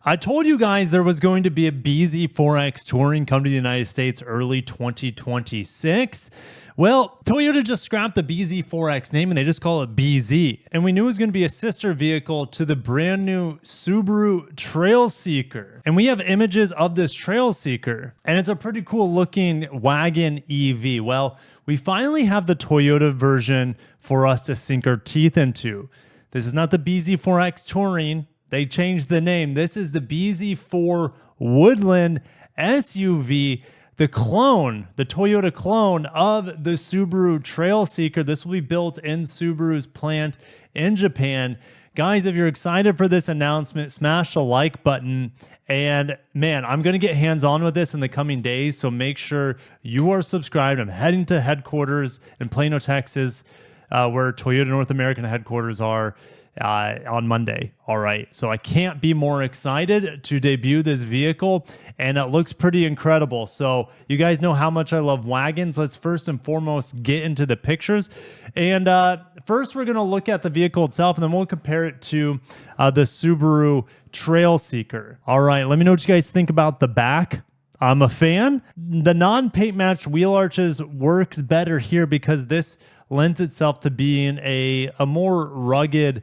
I told you guys there was going to be a BZ4X touring come to the United States early 2026. Well, Toyota just scrapped the BZ4X name and they just call it BZ. And we knew it was going to be a sister vehicle to the brand new Subaru Trailseeker. And we have images of this Trailseeker, and it's a pretty cool looking wagon EV. Well, we finally have the Toyota version for us to sink our teeth into. This is not the BZ4X Touring. They changed the name. This is the BZ4 Woodland SUV, the clone, the Toyota clone of the Subaru Trailseeker. This will be built in Subaru's plant in Japan. Guys, if you're excited for this announcement, smash the like button. And man, I'm going to get hands-on with this in the coming days, so make sure you are subscribed. I'm heading to headquarters in Plano, Texas, where Toyota North American headquarters are. On Monday. All right. So I can't be more excited to debut this vehicle, and it looks pretty incredible. So you guys know how much I love wagons. Let's first and foremost get into the pictures. And first we're going to look at the vehicle itself, and then we'll compare it to the Subaru Trailseeker. All right. Let me know what you guys think about the back. I'm a fan. The non-paint matched wheel arches works better here because this lends itself to being a more rugged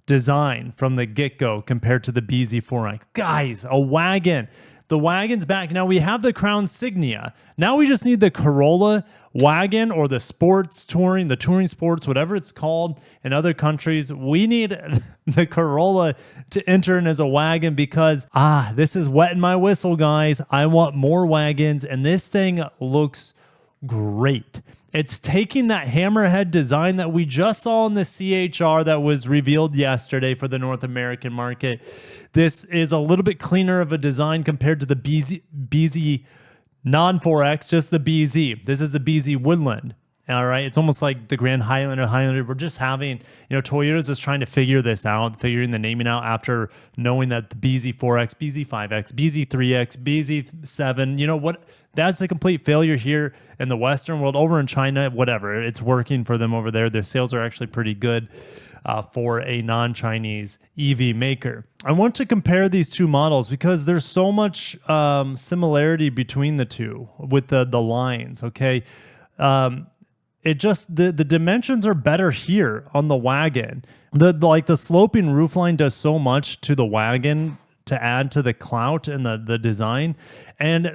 design from the get-go compared to the BZ4X. Guys, a wagon. The wagon's back. Now we have the Crown Signia. Now we just need the Corolla wagon, or the sports touring, the touring sports, whatever it's called in other countries. We need the Corolla to enter in as a wagon because, this is wetting my whistle, guys. I want more wagons, and this thing looks great. It's taking that hammerhead design that we just saw in the CHR that was revealed yesterday for the North American market. This is a little bit cleaner of a design compared to the BZ non-4X, just the BZ. This is the BZ Woodland. All right. It's almost like the Grand Highlander. We're just having, Toyota's just trying to figure this out, figuring the naming out after knowing that the BZ4X, BZ5X, BZ3X, BZ7, that's a complete failure here in the Western world. Over in China, whatever, it's working for them over there. Their sales are actually pretty good for a non-Chinese EV maker. I want to compare these two models because there's so much similarity between the two with the lines. Okay. It just, the dimensions are better here on the wagon. The sloping roofline does so much to the wagon to add to the clout and the design. And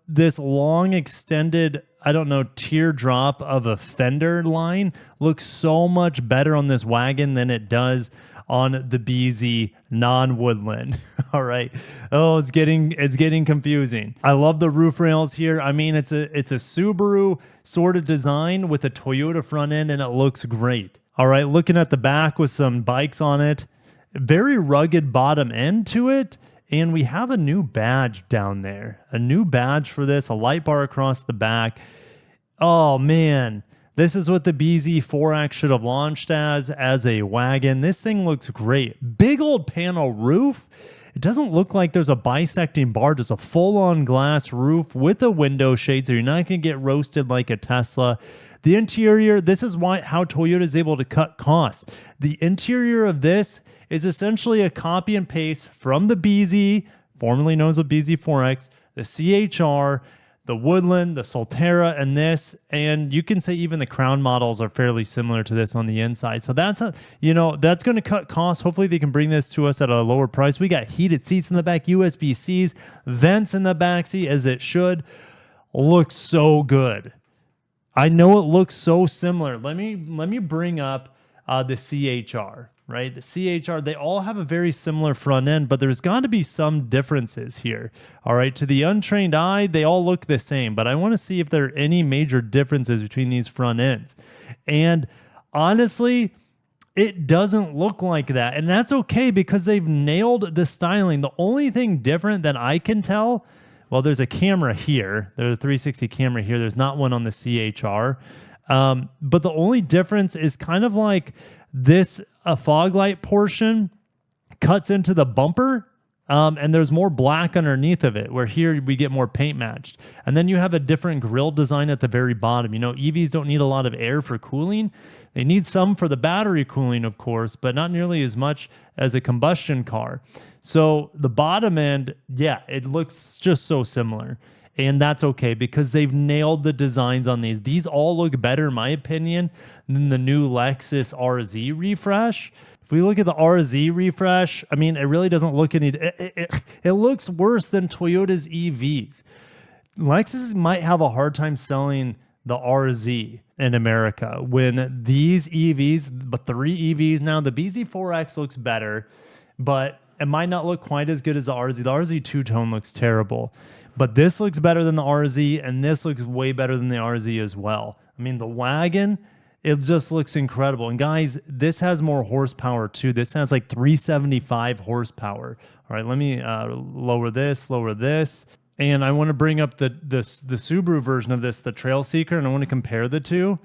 this long extended, teardrop of a fender line looks so much better on this wagon than it does on the BZ non-Woodland. All right. Oh, it's getting confusing. I love the roof rails here. I mean, it's a Subaru sort of design with a Toyota front end, and it looks great. All right. Looking at the back with some bikes on it, very rugged bottom end to it. And we have a new badge down there, a new badge for this, a light bar across the back. Oh man. This is what the BZ4X should have launched as a wagon. This thing looks great. Big old panel roof. It doesn't look like there's a bisecting bar, just a full-on glass roof with a window shade, so you're not going to get roasted like a Tesla. The interior, this is how Toyota is able to cut costs. The interior of this is essentially a copy and paste from the BZ, formerly known as the BZ4X, the CHR, the Woodland, the Solterra, and this, and you can say even the Crown models are fairly similar to this on the inside. So that's that's going to cut costs. Hopefully they can bring this to us at a lower price. We got heated seats in the back, USB-Cs, vents in the backseat as it should. Looks so good. I know it looks so similar. Let me bring up the CHR. Right? The CHR, they all have a very similar front end, but there's got to be some differences here. All right. To the untrained eye, they all look the same, but I want to see if there are any major differences between these front ends. And honestly, it doesn't look like that. And that's okay because they've nailed the styling. The only thing different that I can tell, well, there's a camera here. There's a 360 camera here. There's not one on the CHR. But the only difference is kind of like this, a fog light portion cuts into the bumper And there's more black underneath of it, where here we get more paint matched. And then you have a different grille design at the very bottom. You know, EVs don't need a lot of air for cooling. They need some for the battery cooling, of course, but not nearly as much as a combustion car. So the bottom end, yeah, it looks just so similar. And that's okay because they've nailed the designs on these. These all look better, in my opinion, than the new Lexus RZ refresh. If we look at the RZ refresh, I mean, it really doesn't look any... It looks worse than Toyota's EVs. Lexus might have a hard time selling the RZ in America when these EVs, but 3 EVs now, the BZ4X looks better, but it might not look quite as good as the RZ. The RZ two-tone looks terrible. But this looks better than the RZ, and this looks way better than the RZ as well. I mean, the Wagon, it just looks incredible. And guys, this has more horsepower too. This has like 375 horsepower. All right, let me lower this. And I want to bring up the Subaru version of this, the Trail Seeker, and I want to compare the two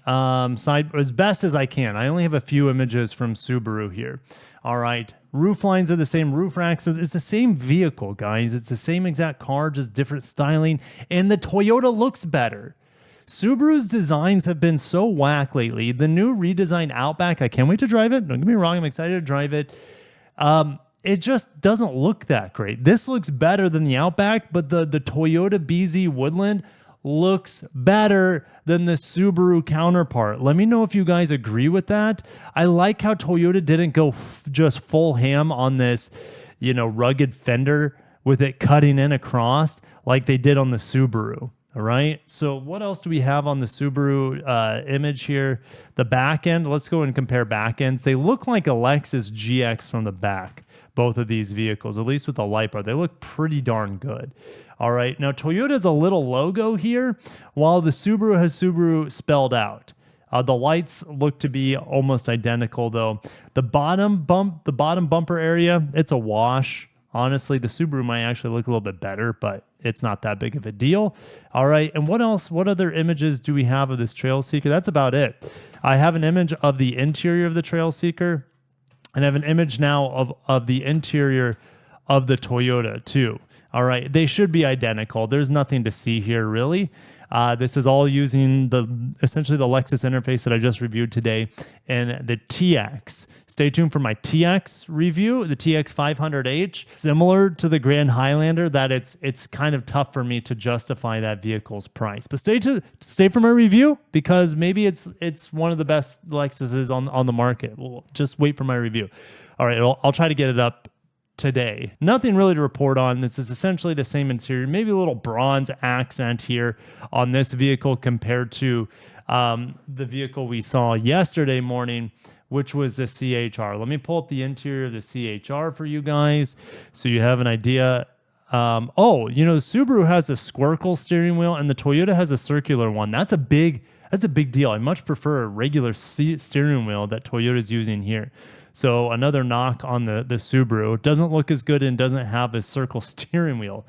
side as best as I can. I only have a few images from Subaru here. All right, roof lines are the same, roof racks. It's the same vehicle, guys. It's the same exact car, just different styling. And the Toyota looks better. Subaru's designs have been so whack lately. The new redesigned Outback, I can't wait to drive it. Don't get me wrong, I'm excited to drive it. It just doesn't look that great. This looks better than the Outback, but the Toyota BZ Woodland looks better than the Subaru counterpart. Let me know if you guys agree with that. I like how Toyota didn't go just full ham on this, you know, rugged fender with it cutting in across like they did on the Subaru. All right. So what else do we have on the Subaru image here? The back end. Let's go and compare back ends. They look like a Lexus GX from the back, both of these vehicles, at least with the light bar. They look pretty darn good. All right. Now, Toyota's a little logo here, while the Subaru has Subaru spelled out. The lights look to be almost identical, though. The bottom bumper area, it's a wash. Honestly, the Subaru might actually look a little bit better, but it's not that big of a deal. All right. And what else? What other images do we have of this Trail Seeker? That's about it. I have an image of the interior of the Trail Seeker, and I have an image now of the interior of the Toyota too. All right, they should be identical. There's nothing to see here really. This is all using essentially the Lexus interface that I just reviewed today and the TX. Stay tuned for my TX review, the TX 500H. Similar to the Grand Highlander, that it's kind of tough for me to justify that vehicle's price. But stay for my review because maybe it's one of the best Lexuses on the market. Well, just wait for my review. All right, I'll try to get it up today. Nothing really to report on. This is essentially the same interior, maybe a little bronze accent here on this vehicle compared to the vehicle we saw yesterday morning, which was the CHR. Let me pull up the interior of the CHR for you guys so you have an idea. Oh, you know, the Subaru has a squircle steering wheel and the Toyota has a circular one. That's a big deal. I much prefer a regular steering wheel that Toyota's using here. So another knock on the Subaru. It doesn't look as good and doesn't have a circle steering wheel.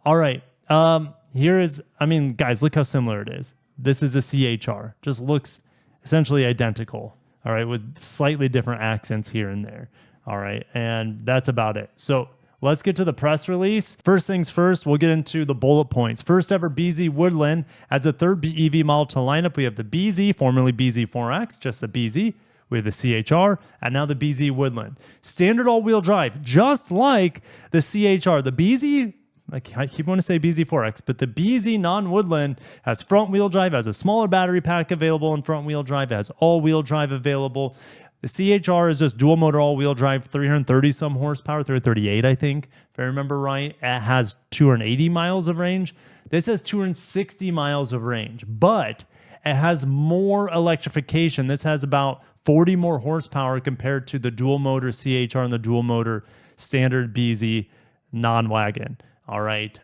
All right. Guys, look how similar it is. This is a CHR. Just looks essentially identical. All right. With slightly different accents here and there. All right. And that's about it. So let's get to the press release. First things first, we'll get into the bullet points. First ever BZ Woodland adds a third EV model to lineup. We have the BZ, formerly BZ4X, just the BZ. We have the CHR, and now the BZ Woodland. Standard all-wheel drive, just like the CHR. The BZ, I keep wanting to say BZ4X, but the BZ non-Woodland has front-wheel drive, has a smaller battery pack available in front-wheel drive, it has all-wheel drive available. The CHR is just dual-motor all-wheel drive, 330-some horsepower, 338, I think, if I remember right. It has 280 miles of range. This has 260 miles of range, but it has more electrification. This has about 40 more horsepower compared to the dual motor CHR and the dual motor standard BZ non-wagon. All right.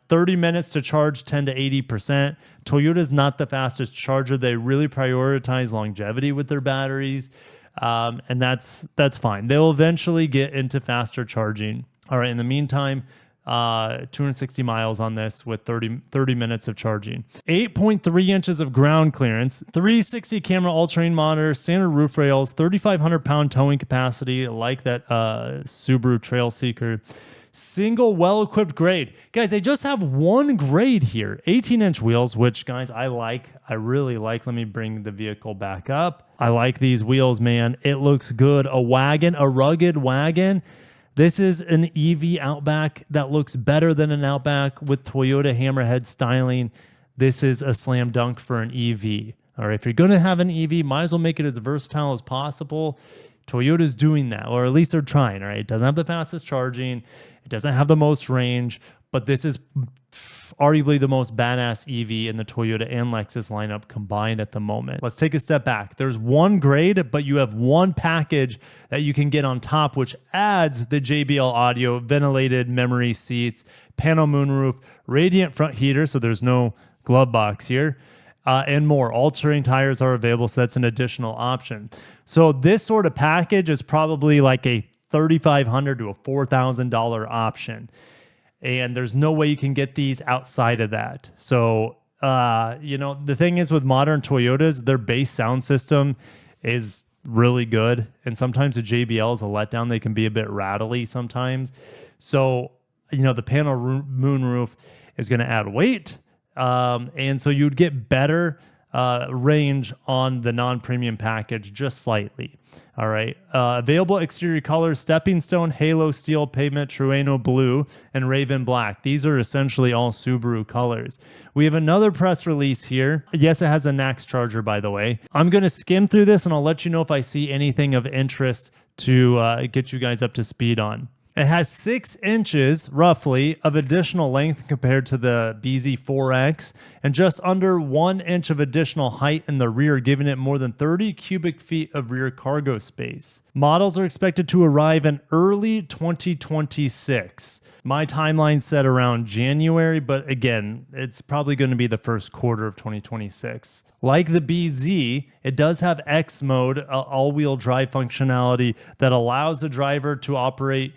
30 minutes to charge 10 to 80%. Toyota's not the fastest charger. They really prioritize longevity with their batteries. And that's fine. They'll eventually get into faster charging. All right. In the meantime, 260 miles on this with 30 minutes of charging. 8.3 inches of ground clearance, 360 camera all-terrain monitor, standard roof rails, 3,500 pound towing capacity, like that Subaru Trail Seeker. Single well-equipped grade. Guys, they just have one grade here. 18-inch wheels, which, guys, I really like. Let me bring the vehicle back up. I like these wheels, man. It looks good. A wagon, a rugged wagon. This is an EV Outback that looks better than an Outback with Toyota Hammerhead styling. This is a slam dunk for an EV. All right, if you're going to have an EV, might as well make it as versatile as possible. Toyota's doing that, or at least they're trying. All right, it doesn't have the fastest charging. It doesn't have the most range, but this is arguably the most badass EV in the Toyota and Lexus lineup combined at the moment. Let's take a step back. There's one grade, but you have one package that you can get on top, which adds the JBL audio, ventilated memory seats, panel moonroof, radiant front heater, so there's no glove box here, and more. All-terrain tires are available, so that's an additional option. So this sort of package is probably like a $3,500 to a $4,000 option. And there's no way you can get these outside of that. So, the thing is with modern Toyotas, their base sound system is really good. And sometimes the JBL is a letdown. They can be a bit rattly sometimes. So, the panel moonroof is going to add weight. And so you'd get better range on the non-premium package just slightly. All right. Available exterior colors: Stepping Stone, Halo Steel, Pavement, Trueno Blue, and Raven Black. These are essentially all Subaru colors. We have another press release here. Yes, it has a NACS charger, by the way. I'm going to skim through this and I'll let you know if I see anything of interest to get you guys up to speed on. It has 6 inches, roughly, of additional length compared to the BZ4X, and just under 1 inch of additional height in the rear, giving it more than 30 cubic feet of rear cargo space. Models are expected to arrive in early 2026. My timeline said around January, but again, it's probably going to be the first quarter of 2026. Like the BZ, it does have X mode, all-wheel drive functionality that allows the driver to operate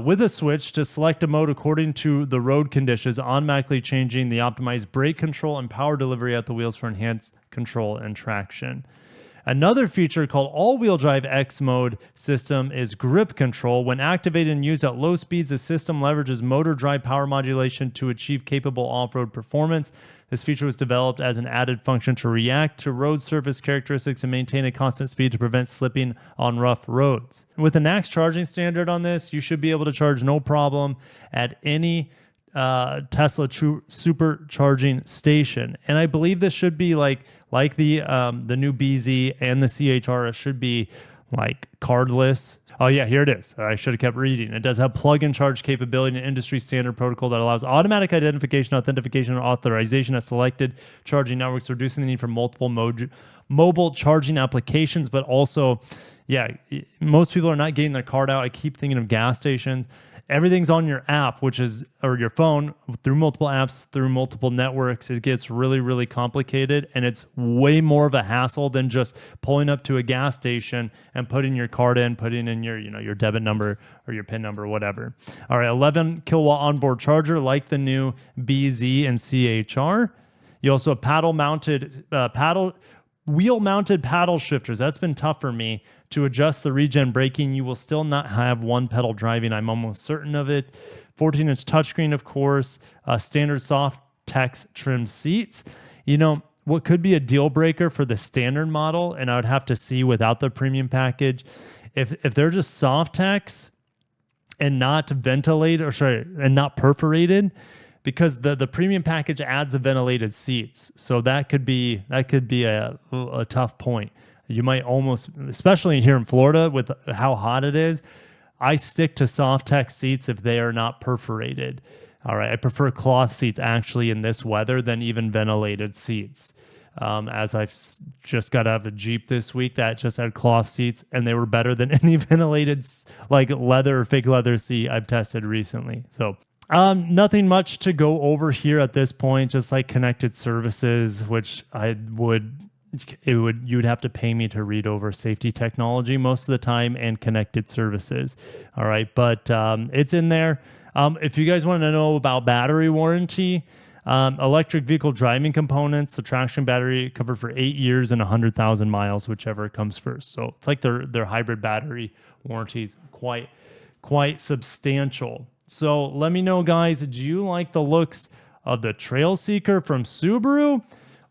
with a switch to select a mode according to the road conditions, automatically changing the optimized brake control and power delivery at the wheels for enhanced control and traction. Another feature called all-wheel drive X mode system is grip control. When activated and used at low speeds, the system leverages motor drive power modulation to achieve capable off-road performance. This feature was developed as an added function to react to road surface characteristics and maintain a constant speed to prevent slipping on rough roads. With the NACS charging standard on this, you should be able to charge no problem at any Tesla supercharging station. And I believe this should be like the new BZ and the CHR. It should be like cardless. Oh yeah, here it is. I should have kept reading. It does have plug-in charge capability and industry standard protocol that allows automatic identification, authentication, and authorization at selected charging networks, reducing the need for multiple mobile charging applications. But also, yeah, most people are not getting their card out. I keep thinking of gas stations. Everything's on your app, or your phone, through multiple apps, through multiple networks. It gets really, really complicated, and it's way more of a hassle than just pulling up to a gas station and putting your card in, putting in your debit number or your PIN number, whatever. All right, 11 kilowatt onboard charger like the new BZ and CHR. You also have wheel-mounted paddle shifters. That's been tough for me to adjust the regen braking. You will still not have one pedal driving. I'm almost certain of it. 14-inch touchscreen, of course. Standard soft text trimmed seats. What could be a deal breaker for the standard model, and I would have to see without the premium package, if they're just soft text and not ventilated, and not perforated, because the premium package adds the ventilated seats. So that could be a tough point. You might almost, especially here in Florida with how hot it is, I stick to soft text seats if they are not perforated. All right, I prefer cloth seats actually in this weather than even ventilated seats. As I've just got out of a Jeep this week that just had cloth seats, and they were better than any ventilated like leather or fake leather seat I've tested recently. So nothing much to go over here at this point, just like connected services, which I would you'd have to pay me to read over safety technology most of the time and connected services. All right, but it's in there. If you guys want to know about battery warranty, electric vehicle driving components, the traction battery covered for 8 years and 100,000 miles, whichever comes first. So it's like their hybrid battery warranties quite substantial. So let me know, guys, do you like the looks of the Trail Seeker from Subaru,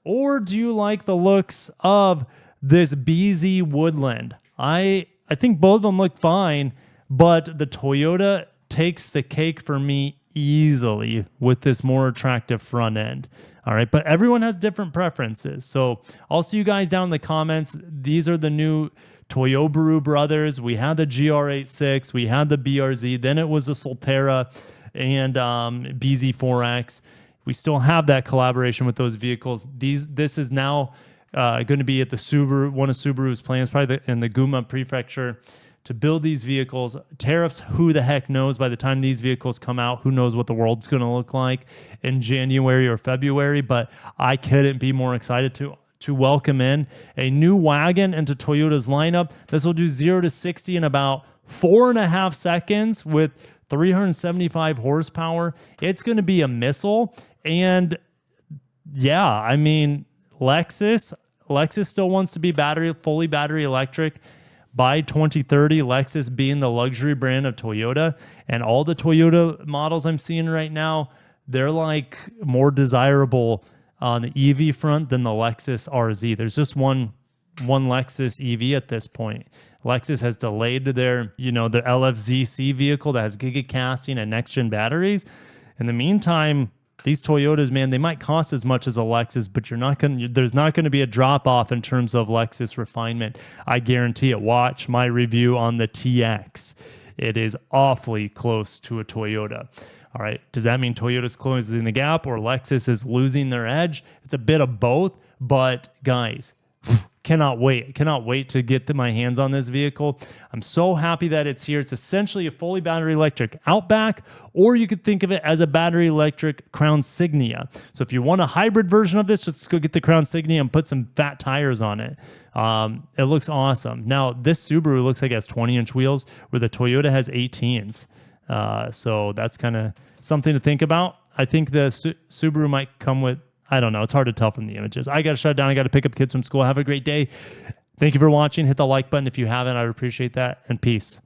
or do you like the looks of this BZ Woodland? I think both of them look fine, but the Toyota takes the cake for me easily with this more attractive front end. All right, but everyone has different preferences. So I'll see you guys down in the comments. These are the new Toyobaru brothers. We had the GR86, we had the BRZ, then it was the Solterra and BZ4X. We still have that collaboration with those vehicles. This is now going to be at the Subaru, one of Subaru's plans, probably in the Guma prefecture, to build these vehicles. Tariffs, who the heck knows? By the time these vehicles come out, who knows what the world's going to look like in January or February, but I couldn't be more excited to welcome in a new wagon into Toyota's lineup. This will do 0 to 60 in about 4.5 seconds with 375 horsepower. It's going to be a missile. And yeah, I mean, Lexus still wants to be fully battery electric by 2030, Lexus being the luxury brand of Toyota. And all the Toyota models I'm seeing right now, they're like more desirable on the EV front than the Lexus RZ. There's just one Lexus EV at this point. Lexus has delayed their LFZC vehicle that has gigacasting and next-gen batteries. In the meantime, these Toyotas, man, they might cost as much as a Lexus, but there's not going to be a drop-off in terms of Lexus refinement. I guarantee it. Watch my review on the TX. It is awfully close to a Toyota. All right, does that mean Toyota's closing the gap or Lexus is losing their edge? It's a bit of both, but guys, cannot wait to get my hands on this vehicle. I'm so happy that it's here. It's essentially a fully battery electric Outback, or you could think of it as a battery electric Crown Signia. So if you want a hybrid version of this, just go get the Crown Signia and put some fat tires on it. It looks awesome. Now, this Subaru looks like it has 20-inch wheels, where the Toyota has 18s. So that's kind of something to think about. I think the Subaru might come with, I don't know. It's hard to tell from the images. I got to shut down. I got to pick up kids from school. Have a great day. Thank you for watching. Hit the like button if you haven't. I would appreciate that. And peace.